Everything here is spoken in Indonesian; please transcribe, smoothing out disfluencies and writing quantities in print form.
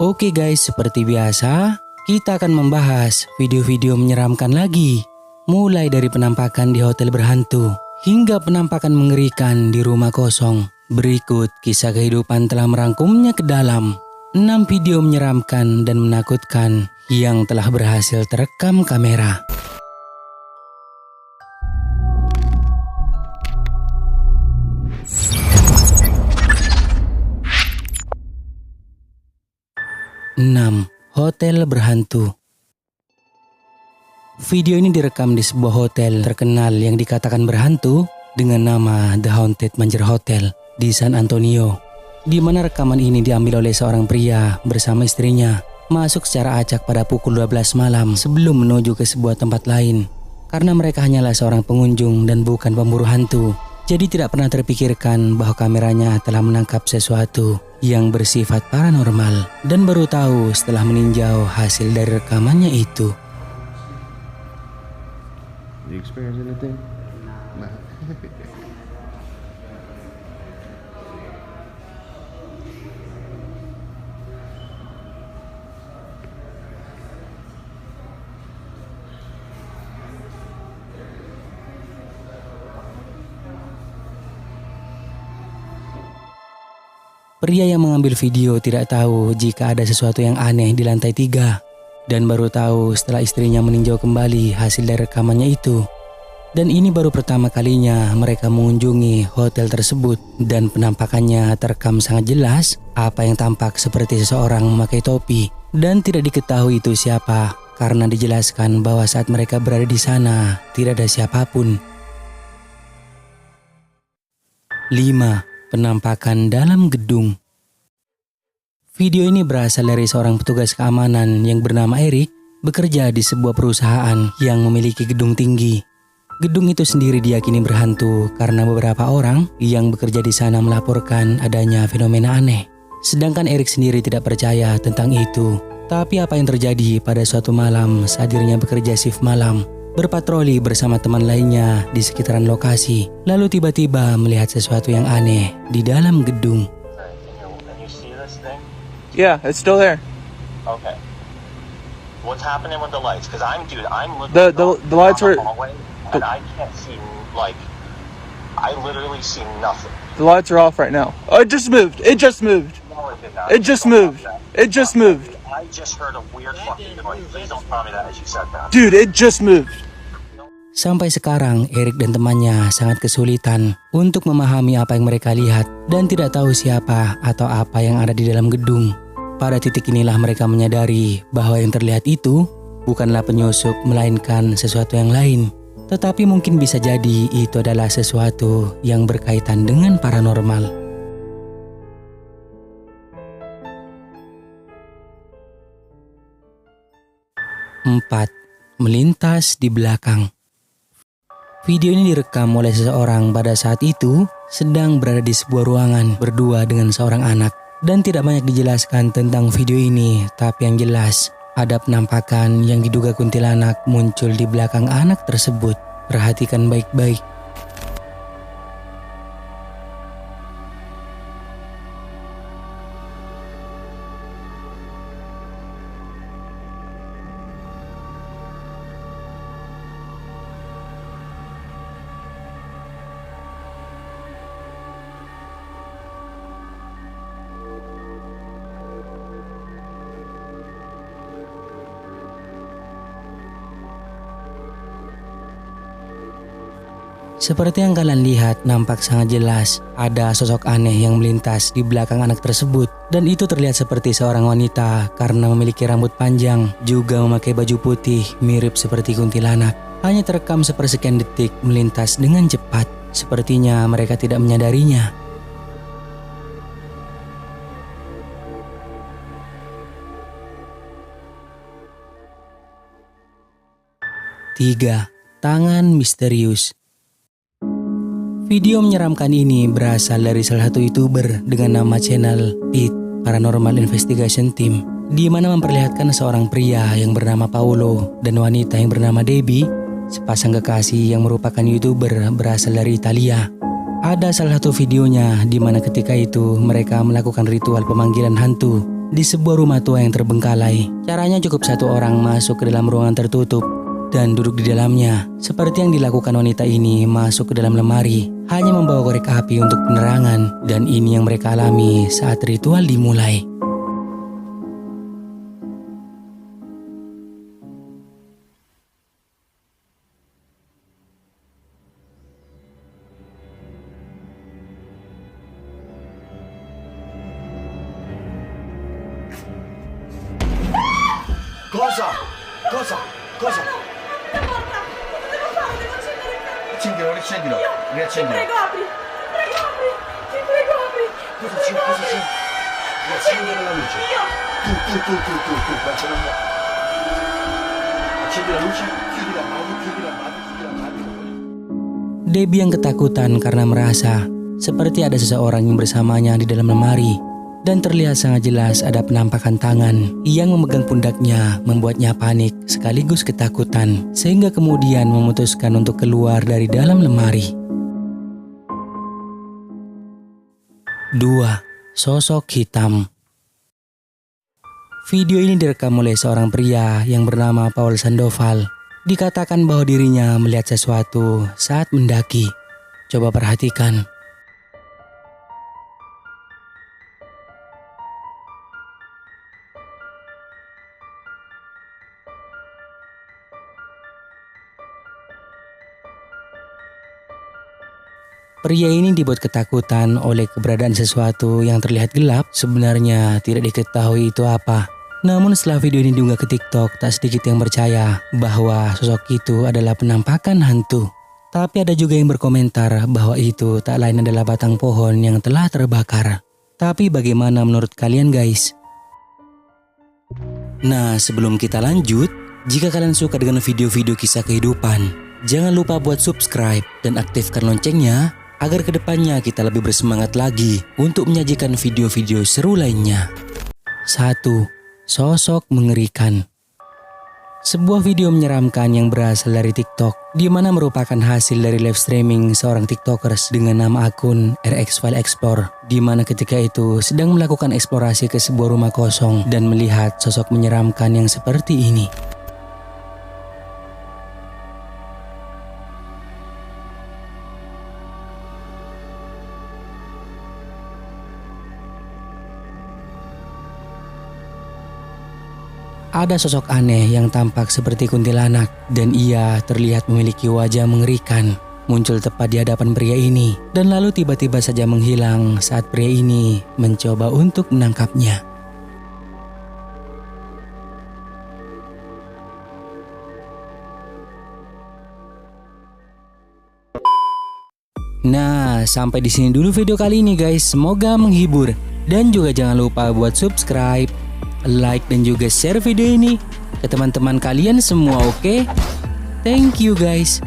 Oke guys, seperti biasa, kita akan membahas video-video menyeramkan lagi. Mulai dari penampakan di hotel berhantu, hingga penampakan mengerikan di rumah kosong. Berikut kisah kehidupan telah merangkumnya ke dalam 6 video menyeramkan dan menakutkan yang telah berhasil terekam kamera. Hotel berhantu. Video ini direkam di sebuah hotel terkenal yang dikatakan berhantu dengan nama The Haunted Manjer Hotel di San Antonio, di mana rekaman ini diambil oleh seorang pria bersama istrinya masuk secara acak pada pukul 12 malam sebelum menuju ke sebuah tempat lain. Karena mereka hanyalah seorang pengunjung dan bukan pemburu hantu, jadi tidak pernah terpikirkan bahwa kameranya telah menangkap sesuatu yang bersifat paranormal, dan baru tahu setelah meninjau hasil dari rekamannya itu. You experience anything? Nah. Pria yang mengambil video tidak tahu jika ada sesuatu yang aneh di lantai 3, dan baru tahu setelah istrinya meninjau kembali hasil dari rekamannya itu. Dan ini baru pertama kalinya mereka mengunjungi hotel tersebut, dan penampakannya terekam sangat jelas apa yang tampak seperti seseorang memakai topi, dan tidak diketahui itu siapa karena dijelaskan bahwa saat mereka berada di sana tidak ada siapapun. 5. Penampakan dalam gedung. Video ini berasal dari seorang petugas keamanan yang bernama Eric, bekerja di sebuah perusahaan yang memiliki gedung tinggi. Gedung itu sendiri diyakini berhantu karena beberapa orang yang bekerja di sana melaporkan adanya fenomena aneh. Sedangkan Eric sendiri tidak percaya tentang itu. Tapi apa yang terjadi pada suatu malam saat dirinya bekerja shift malam, berpatroli bersama teman lainnya di sekitaran lokasi, lalu tiba-tiba melihat sesuatu yang aneh di dalam gedung. Can you see this thing? Yeah, it's still there. Okay. What's happening with the lights? Because I'm looking. The lights are. Hallway, and I can't see. I literally see nothing. The lights are off right now. Oh, it just moved. It just moved. No, it did not. It just moved. It just moved. I just heard a weird fucking noise. Please don't tell me that as you said that. Dude, it just moved. Sampai sekarang, Eric dan temannya sangat kesulitan untuk memahami apa yang mereka lihat dan tidak tahu siapa atau apa yang ada di dalam gedung. Pada titik inilah mereka menyadari bahwa yang terlihat itu bukanlah penyusup melainkan sesuatu yang lain. Tetapi mungkin bisa jadi itu adalah sesuatu yang berkaitan dengan paranormal. 4. Melintas di belakang. Video ini direkam oleh seseorang pada saat itu sedang berada di sebuah ruangan berdua dengan seorang anak. Dan tidak banyak dijelaskan tentang video ini, tapi yang jelas ada penampakan yang diduga kuntilanak muncul di belakang anak tersebut. Perhatikan baik-baik. Seperti yang kalian lihat, nampak sangat jelas ada sosok aneh yang melintas di belakang anak tersebut. Dan itu terlihat seperti seorang wanita karena memiliki rambut panjang, juga memakai baju putih mirip seperti kuntilanak. Hanya terekam sepersekian detik melintas dengan cepat. Sepertinya mereka tidak menyadarinya. Tiga. Tangan misterius. Video menyeramkan ini berasal dari salah satu YouTuber dengan nama channel IT Paranormal Investigation Team, di mana memperlihatkan seorang pria yang bernama Paulo dan wanita yang bernama Debbie, sepasang kekasih yang merupakan YouTuber berasal dari Italia. Ada salah satu videonya di mana ketika itu mereka melakukan ritual pemanggilan hantu di sebuah rumah tua yang terbengkalai. Caranya cukup satu orang masuk ke dalam ruangan tertutup dan duduk di dalamnya. Seperti yang dilakukan wanita ini masuk ke dalam lemari, hanya membawa korek api untuk penerangan, dan ini yang mereka alami saat ritual dimulai. Cosa? Cosa? Cosa? Accendilo, riaccendilo, riaccendilo. Prego, apri! Prego, apri! Ti prego, apri! Cosa c'è? Cosa c'è? Riaccendere la luce. Io! Tu, faccia una accendi la luce, chiudi la mano, chiudi la mano, chiudi la mano. Debbie yang ketakutan karena merasa seperti ada seseorang yang bersamanya di dalam lemari. Dan terlihat sangat jelas ada penampakan tangan yang memegang pundaknya, membuatnya panik sekaligus ketakutan, sehingga kemudian memutuskan untuk keluar dari dalam lemari. 2. Sosok hitam. Video ini direkam oleh seorang pria yang bernama Paul Sandoval. Dikatakan bahwa dirinya melihat sesuatu saat mendaki. Coba perhatikan. Pria ini dibuat ketakutan oleh keberadaan sesuatu yang terlihat gelap. Sebenarnya tidak diketahui itu apa. Namun setelah video ini diunggah ke TikTok, tak sedikit yang percaya bahwa sosok itu adalah penampakan hantu. Tapi ada juga yang berkomentar bahwa itu tak lain adalah batang pohon yang telah terbakar. Tapi bagaimana menurut kalian guys? Nah, sebelum kita lanjut, jika kalian suka dengan video-video kisah kehidupan, jangan lupa buat subscribe dan aktifkan loncengnya agar kedepannya kita lebih bersemangat lagi untuk menyajikan video-video seru lainnya. 1. Sosok mengerikan. Sebuah video menyeramkan yang berasal dari TikTok, di mana merupakan hasil dari live streaming seorang TikTokers dengan nama akun RX File Explore, di mana ketika itu sedang melakukan eksplorasi ke sebuah rumah kosong dan melihat sosok menyeramkan yang seperti ini. Ada sosok aneh yang tampak seperti kuntilanak dan ia terlihat memiliki wajah mengerikan. Muncul tepat di hadapan pria ini dan lalu tiba-tiba saja menghilang saat pria ini mencoba untuk menangkapnya. Nah, sampai di sini dulu video kali ini guys. Semoga menghibur dan juga jangan lupa buat subscribe, like dan juga share video ini ke teman-teman kalian semua, oke? Thank you guys.